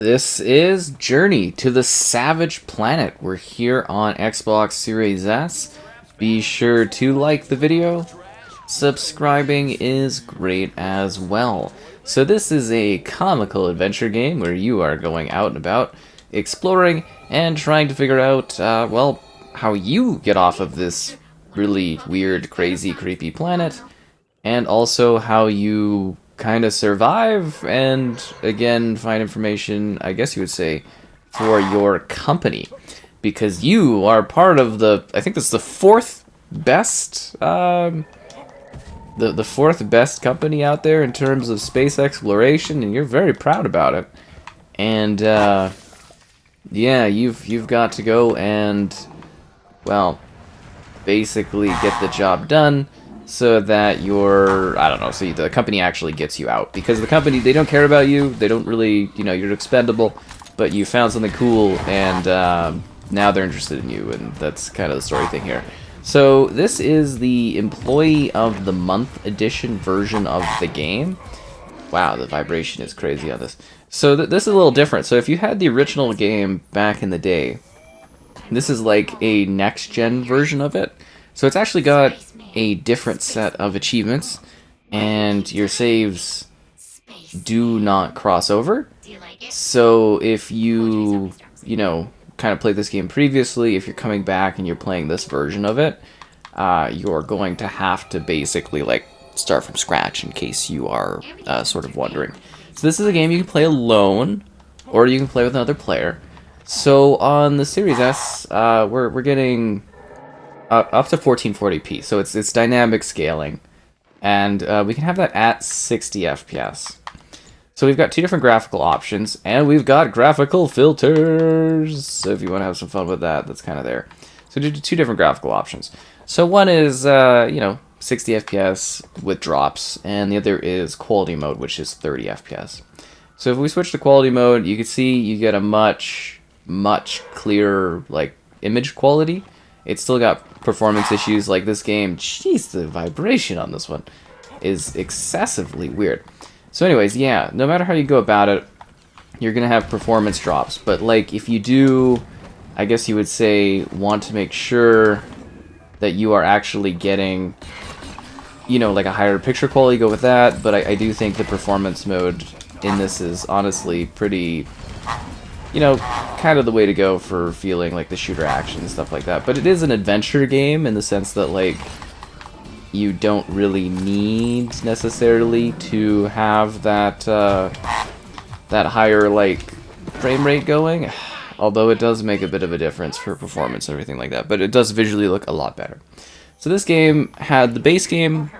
This is Journey to the Savage Planet. We're here on Xbox Series S. Be sure to like the video. Subscribing is great as well. So this is a comical adventure game where you are going out and about, exploring, and trying to figure out, well, how you get off of this really weird, crazy, creepy planet, and also how you kind of survive and again find information, I guess you would say, for your company, because you are part of I think this is the fourth best the fourth best company out there in terms of space exploration, and you're very proud about it. And yeah, you've got to go and, well, basically get the job done so that I don't know, so the company actually gets you out. Because the company, they don't care about you, they don't really, you're expendable, but you found something cool, and now they're interested in you, and that's kind of the story thing here. So this is the Employee of the Month edition version of the game. Wow, the vibration is crazy on this. So this is a little different. So if you had the original game back in the day, this is like a next-gen version of it. So it's actually got a different set of achievements, and your saves do not cross over. So if you kind of played this game previously, if you're coming back and you're playing this version of it, you're going to have to basically like start from scratch, in case you are sort of wondering. So this is a game you can play alone, or you can play with another player. So on the Series S, we're getting up to 1440p, so it's dynamic scaling, and we can have that at 60 FPS. So we've got two different graphical options, and we've got graphical filters. So if you want to have some fun with that, that's kind of there. So two different graphical options. So one is 60 FPS with drops, and the other is quality mode, which is 30 FPS. So if we switch to quality mode, you can see you get a much clearer like image quality. It's still got performance issues, like this game. Jeez, the vibration on this one is excessively weird. So anyways, yeah, no matter how you go about it, you're gonna have performance drops. But like if you do, I guess you would say, want to make sure that you are actually getting, like a higher picture quality, go with that. But I do think the performance mode in this is honestly pretty, kind of the way to go for feeling like the shooter action and stuff like that. But it is an adventure game in the sense that, like, you don't really need necessarily to have that that higher like frame rate going, although it does make a bit of a difference for performance and everything like that. But it does visually look a lot better. So this game had the base game,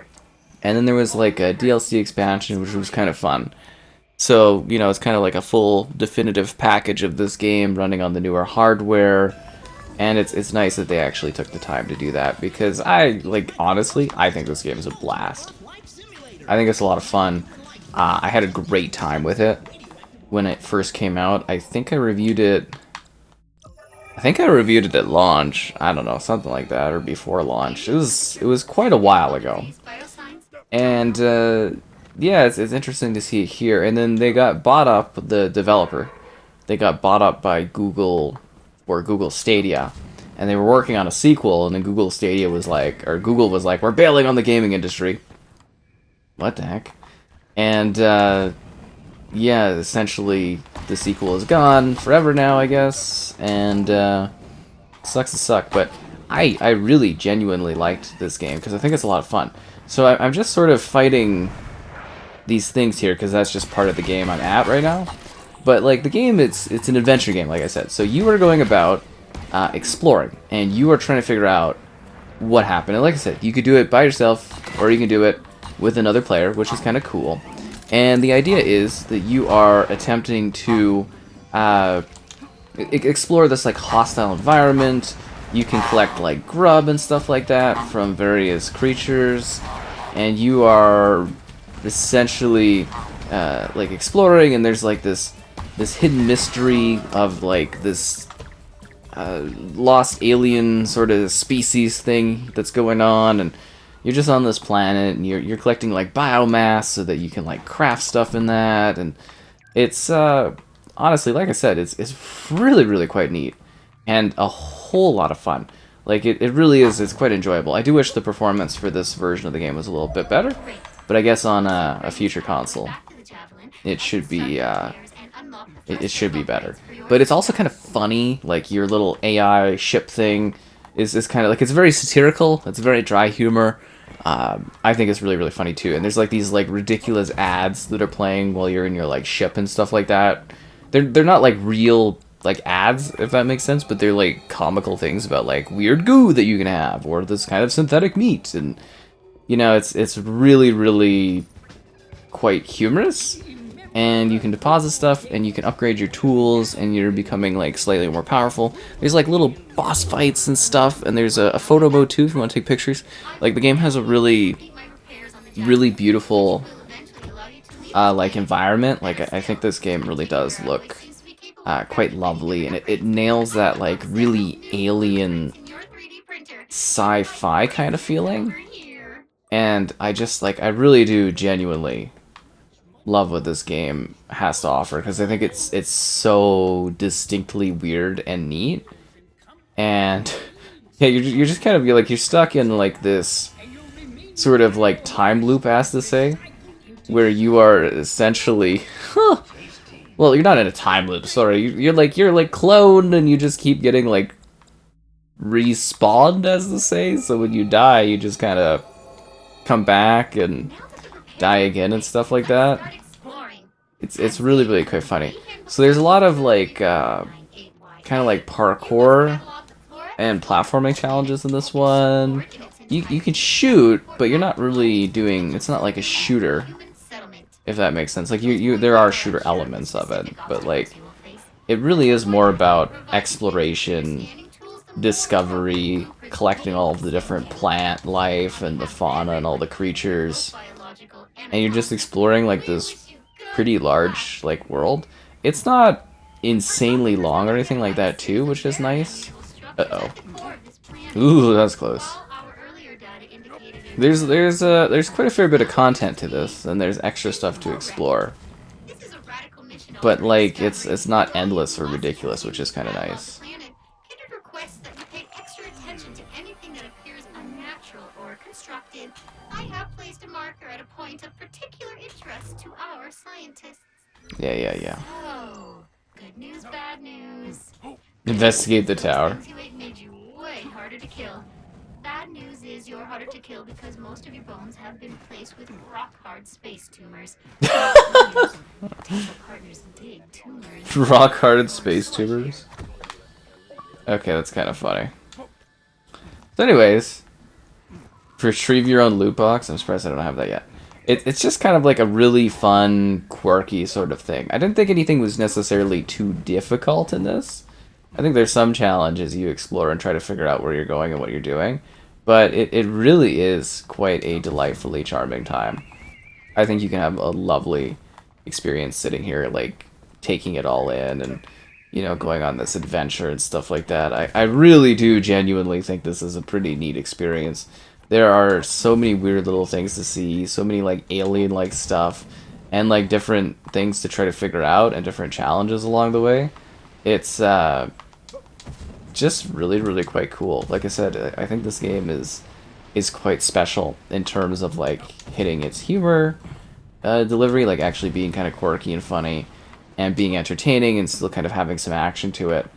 and then there was like a DLC expansion, which was kind of fun. So, it's kind of like a full definitive package of this game running on the newer hardware. And it's nice that they actually took the time to do that, because honestly, I think this game is a blast. I think it's a lot of fun. I had a great time with it when it first came out. I think I reviewed it at launch. I don't know, something like that, or before launch. It was quite a while ago. And yeah, it's interesting to see it here. And then they got bought up, the developer. They got bought up by Google, or Google Stadia, and they were working on a sequel, and then Google was like, we're bailing on the gaming industry. What the heck? And yeah, essentially the sequel is gone forever now, I guess, and sucks to suck, but I really genuinely liked this game, because I think it's a lot of fun. So I'm just sort of fighting these things here, because that's just part of the game I'm at right now. But like the game, it's an adventure game, like I said. So you are going about exploring, and you are trying to figure out what happened. And like I said, you could do it by yourself, or you can do it with another player, which is kind of cool. And the idea is that you are attempting to explore this like hostile environment. You can collect like grub and stuff like that from various creatures, and you are essentially like exploring. And there's like this hidden mystery of like this lost alien sort of species thing that's going on, and you're just on this planet, and you're collecting like biomass so that you can like craft stuff in that. And it's honestly, like I said, it's really, really quite neat. And a whole lot of fun. Like, it really is, it's quite enjoyable. I do wish the performance for this version of the game was a little bit better, but I guess on a future console, it should be, it should be better. But it's also kind of funny, like, your little AI ship thing is kind of, like, it's very satirical, it's very dry humor. I think it's really, really funny, too. And there's, like, these, like, ridiculous ads that are playing while you're in your, like, ship and stuff like that. They're not, like, real like ads, if that makes sense, but they're like comical things about like weird goo that you can have or this kind of synthetic meat, and you know, it's really, really quite humorous, and you can deposit stuff and you can upgrade your tools and you're becoming like slightly more powerful. There's like little boss fights and stuff, and there's a photo mode too if you want to take pictures. Like the game has a really, really beautiful like environment. Like I think this game really does look quite lovely, and it nails that like really alien sci-fi kind of feeling. And I just like, I really do genuinely love what this game has to offer, because I think it's so distinctly weird and neat. And yeah, you're just kind of, you're like, you're stuck in like this sort of like time loop, as to say, where you are essentially well, you're not in a time loop, sorry. You're like cloned, and you just keep getting like respawned, as to say. So when you die, you just kind of come back and die again and stuff like that. It's really, really quite funny. So there's a lot of like kind of like parkour and platforming challenges in this one. You can shoot, but you're not really doing. It's not like a shooter, if that makes sense. Like there are shooter elements of it, but like it really is more about exploration, discovery, collecting all of the different plant life and the fauna and all the creatures, and you're just exploring like this pretty large like world. It's not insanely long or anything like that too, which is nice. Uh-oh. Ooh, that's close. There's quite a fair bit of content to this, and there's extra stuff to explore. But like it's not endless or ridiculous, which is kind of nice. Yeah. Oh, good news, bad news. Investigate the tower. Made you way harder to kill. Bad news is you're harder to kill because most of your bones have been placed with rock-hard space tumors. Partners dig tumors. Rock-hard space tumors? Okay, that's kind of funny. So anyways, retrieve your own loot box. I'm surprised I don't have that yet. It's just kind of like a really fun, quirky sort of thing. I didn't think anything was necessarily too difficult in this. I think there's some challenges you explore and try to figure out where you're going and what you're doing. But it really is quite a delightfully charming time. I think you can have a lovely experience sitting here, like, taking it all in and, you know, going on this adventure and stuff like that. I really do genuinely think this is a pretty neat experience. There are so many weird little things to see, so many, like, alien-like stuff, and, like, different things to try to figure out and different challenges along the way. It's, just really, really quite cool. Like I said, I think this game is quite special in terms of, like, hitting its humor delivery, like, actually being kind of quirky and funny, and being entertaining and still kind of having some action to it,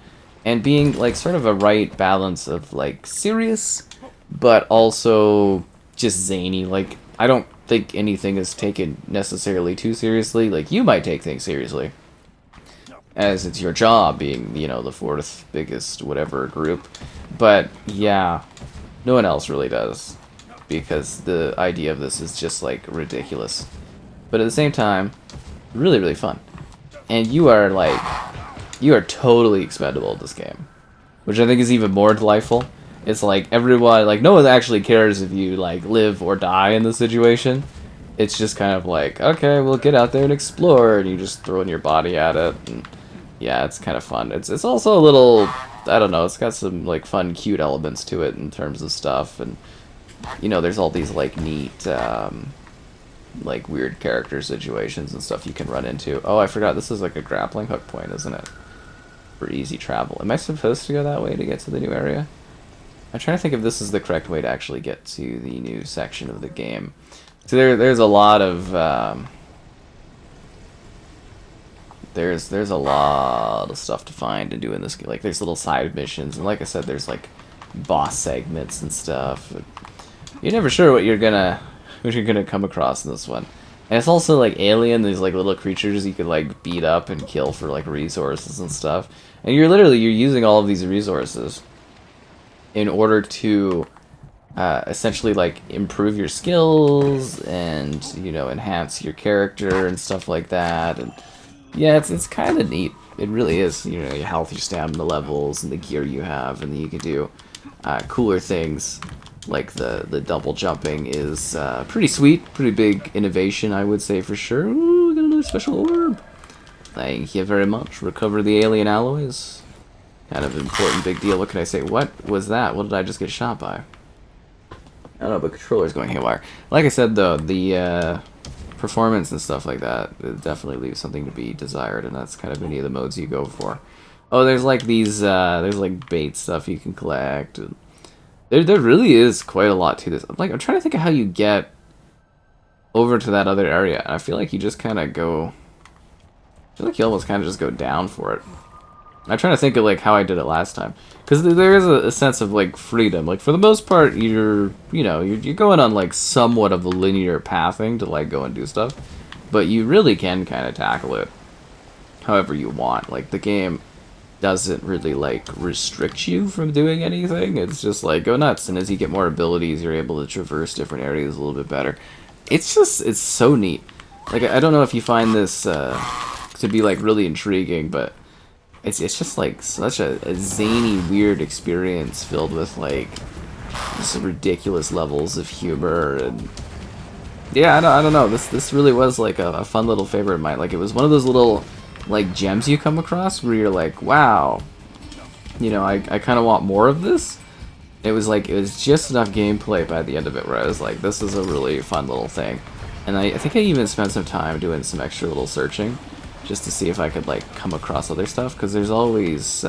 and being, like, sort of a right balance of, like, serious but also just zany. Like, I don't think anything is taken necessarily too seriously. Like, you might take things seriously, as it's your job being, you know, the fourth biggest whatever group. But, yeah, no one else really does, because the idea of this is just, like, ridiculous. But at the same time, really, really fun. And you are, like, you are totally expendable at this game, which I think is even more delightful. It's like everyone, like, no one actually cares if you, like, live or die in the situation. It's just kind of like, okay, we'll get out there and explore, and you just throw in your body at it, and yeah, it's kind of fun. It's also a little, I don't know, it's got some, like, fun, cute elements to it in terms of stuff, and, you know, there's all these, like, neat, like weird character situations and stuff you can run into. Oh, I forgot this is like a grappling hook point, isn't it? For easy travel. Am I supposed to go that way to get to the new area? I'm trying to think if this is the correct way to actually get to the new section of the game. So there's a lot of there's a lot of stuff to find and do in this game. Like there's little side missions, and like I said, there's like boss segments and stuff. You're never sure what you're gonna come across in this one. And it's also like alien, these like little creatures you could like beat up and kill for like resources and stuff. And you're using all of these resources in order to essentially like improve your skills and, you know, enhance your character and stuff like that. And yeah, it's kind of neat. It really is. You know, your health, your stamina levels, and the gear you have, and then you can do cooler things. Like the double jumping is pretty sweet, pretty big innovation, I would say for sure. Ooh, we got another special orb. Thank you very much. Recover the alien alloys. Kind of important, big deal. What can I say? What was that? What did I just get shot by? I don't know, but controller's going haywire. Like I said, though, the performance and stuff like that, it definitely leaves something to be desired, and that's kind of any of the modes you go for. Oh, there's like these, there's like bait stuff you can collect. And there really is quite a lot to this. I'm trying to think of how you get over to that other area. I feel like you just kind of go... I feel like you almost kind of just go down for it. I'm trying to think of like how I did it last time, because there is a sense of like freedom. Like for the most part, you're going on like somewhat of a linear pathing to like go and do stuff, but you really can kind of tackle it however you want. Like the game doesn't really like restrict you from doing anything. It's just like go nuts, and as you get more abilities, you're able to traverse different areas a little bit better. It's so neat. Like I don't know if you find this to be like really intriguing, but it's just like such a zany, weird experience filled with like just ridiculous levels of humor. And yeah, I don't know. This really was like a fun little favorite of mine. Like it was one of those little like gems you come across where you're like, wow, you know, I kind of want more of this. It was just enough gameplay by the end of it where I was like, this is a really fun little thing. And I think I even spent some time doing some extra little searching just to see if I could like come across other stuff, because there's always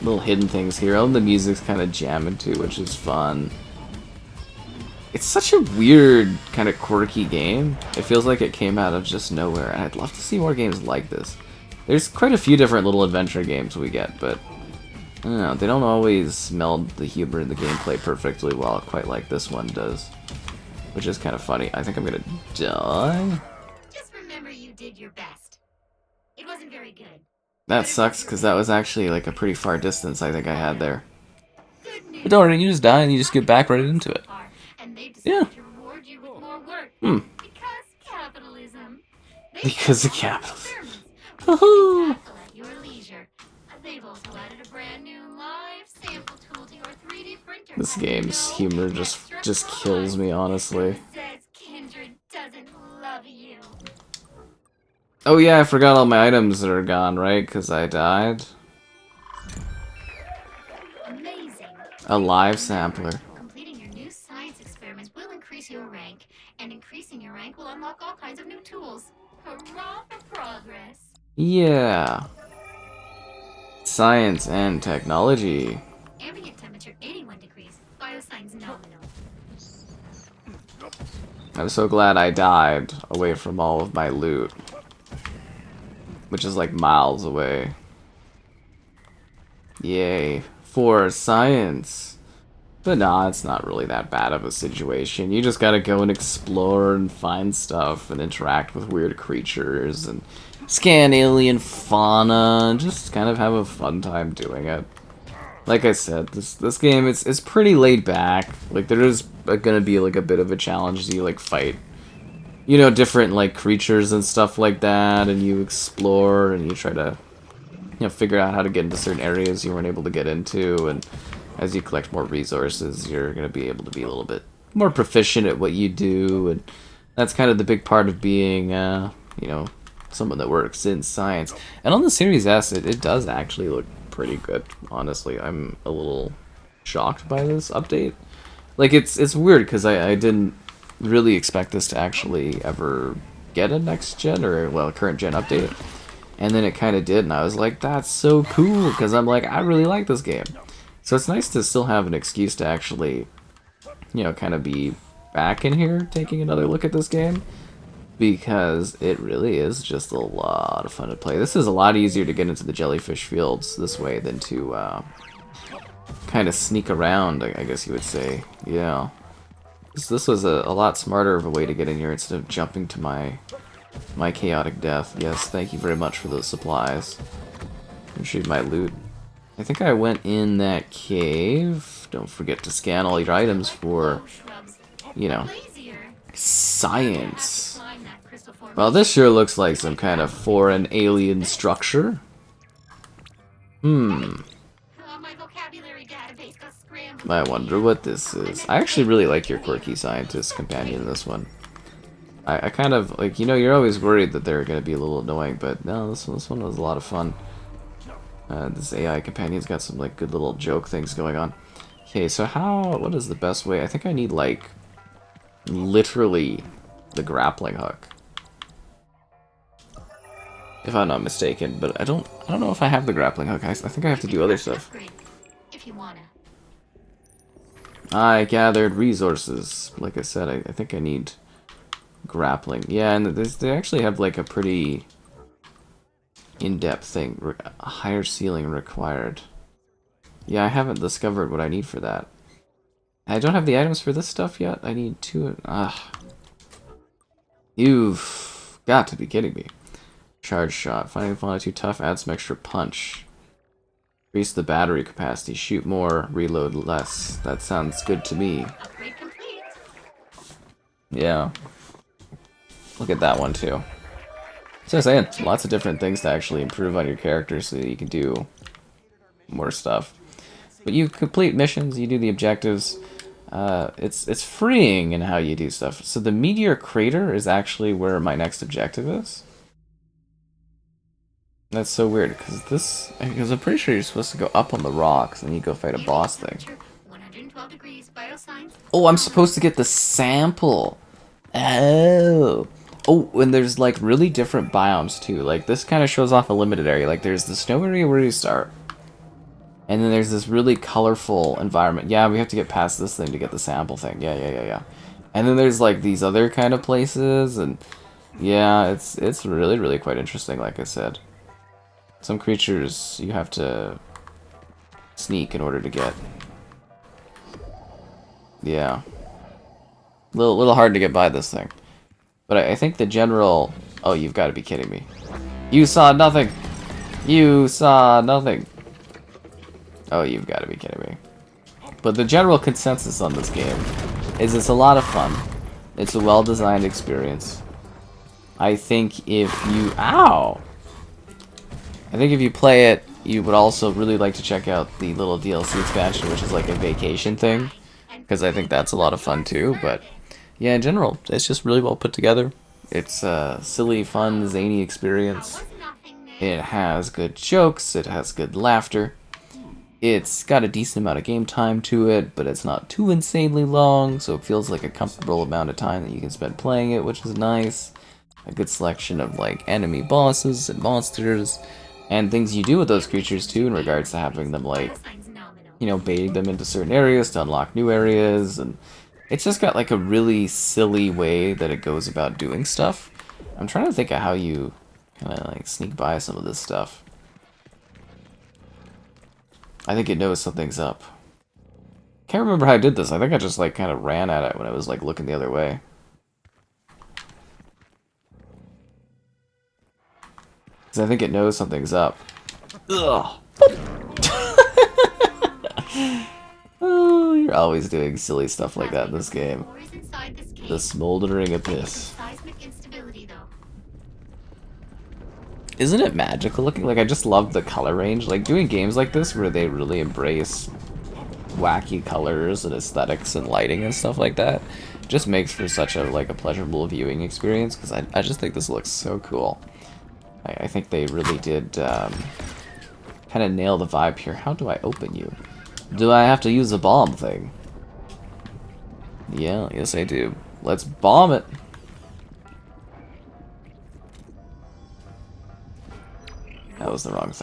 little hidden things here. Oh, the music's kind of jamming too, which is fun. It's such a weird, kind of quirky game. It feels like it came out of just nowhere, and I'd love to see more games like this. There's quite a few different little adventure games we get, but I don't know, they don't always meld the humor and the gameplay perfectly well, quite like this one does. Which is kind of funny. I think I'm gonna die. Just remember you did your best. It wasn't very good. That sucks, because that was actually like a pretty far distance I think I had there. Good news. But don't worry, you just die and you just get back right into it. And they've Yeah. decided to reward you with more work. Hmm. Because capitalism. Because of capitalism. Experiments, which you Woohoo! can tackle at your leisure. They've also added a brand new live sample tool to your 3D printer. This game's humor just Extra kills me, honestly. Who says Kindred doesn't love you? Oh yeah, I forgot all my items that are gone, right? Because I died. Amazing. A live sampler. Completing your new science experiments will increase your rank, and increasing your rank will unlock all kinds of new tools. Hurrah for progress. Yeah. Science and technology. Ambient temperature 81 degrees. Biosigns nominal. I'm so glad I died away from all of my loot. Which is like miles away. Yay. For science. But nah, it's not really that bad of a situation. You just gotta go and explore and find stuff and interact with weird creatures and scan alien fauna and just kind of have a fun time doing it. Like I said, this game it's pretty laid back. Like there is gonna be like a bit of a challenge as you like fight, you know, different like creatures and stuff like that, and you explore and you try to, you know, figure out how to get into certain areas you weren't able to get into, and as you collect more resources, you're gonna be able to be a little bit more proficient at what you do, and that's kind of the big part of being, you know, someone that works in science. And on the Series S, it does actually look pretty good, honestly. I'm a little shocked by this update. Like, it's weird, because I didn't really expect this to actually ever get a next gen or, well, current gen update. And then it kind of did, and I was like, that's so cool, because I'm like, I really like this game. So it's nice to still have an excuse to actually, you know, kind of be back in here taking another look at this game, because it really is just a lot of fun to play. This is a lot easier to get into the jellyfish fields this way than to kind of sneak around, I guess you would say. Yeah. This was a lot smarter of a way to get in here instead of jumping to my chaotic death. Yes, thank you very much for those supplies. Retrieve my loot. I think I went in that cave. Don't forget to scan all your items for, you know, science. Well, this sure looks like some kind of foreign alien structure. I wonder what this is. I actually really like your quirky scientist companion in this one. I kind of, like, you know, you're always worried that they're going to be a little annoying, but no, this one was a lot of fun. This AI companion's got some, like, good little joke things going on. Okay, so what is the best way? I think I need, like, literally the grappling hook. If I'm not mistaken, but I don't know if I have the grappling hook. I think I have to do other stuff. I gathered resources. Like I said, I think I need grappling. Yeah, and they actually have like a pretty in-depth thing. A higher ceiling required. Yeah, I haven't discovered what I need for that. I don't have the items for this stuff yet. I need two. You've got to be kidding me. Charge shot. Finding the fauna too tough. Add some extra punch. Increase the battery capacity. Shoot more. Reload less. That sounds good to me. Yeah. Look at that one too. So I'm saying, lots of different things to actually improve on your character so that you can do more stuff. But you complete missions, you do the objectives. It's freeing in how you do stuff. So the meteor crater is actually where my next objective is. That's so weird because I'm pretty sure you're supposed to go up on the rocks and you go fight a boss thing. Oh, I'm supposed to get the sample. Oh. Oh, and there's like really different biomes too. Like this kind of shows off a limited area. Like there's the snow area where you start. And then there's this really colorful environment. Yeah, we have to get past this thing to get the sample thing. Yeah. And then there's like these other kind of places, and yeah, it's really, really quite interesting, like I said. Some creatures you have to sneak in order to get. Yeah. Little hard to get by this thing. But I think the general... Oh, you've got to be kidding me. You saw nothing! You saw nothing! Oh, you've got to be kidding me. But the general consensus on this game is it's a lot of fun. It's a well-designed experience. I think if you... Ow! I think if you play it, you would also really like to check out the little DLC expansion, which is like a vacation thing. Because I think that's a lot of fun too, but... Yeah, in general, it's just really well put together. It's a silly, fun, zany experience. It has good jokes, it has good laughter. It's got a decent amount of game time to it, but it's not too insanely long, so it feels like a comfortable amount of time that you can spend playing it, which is nice. A good selection of like enemy bosses and monsters, and things you do with those creatures too in regards to having them like, you know, baiting them into certain areas to unlock new areas, and it's just got like a really silly way that it goes about doing stuff. I'm trying to think of how you kind of like sneak by some of this stuff. I think it knows something's up. Can't remember how I did this. I think I just like kind of ran at it when I was like looking the other way. Because I think it knows something's up. Ugh. Oh, you're always doing silly stuff like that in this game. The smoldering abyss. Isn't it magical looking? Like, I just love the color range. Like, doing games like this where they really embrace wacky colors and aesthetics and lighting and stuff like that just makes for such a, like, a pleasurable viewing experience, because I just think this looks so cool. I think they really did kind of nail the vibe here. How do I open you? Do I have to use a bomb thing? Yeah, yes I do. let's bomb it. That was the wrong thing.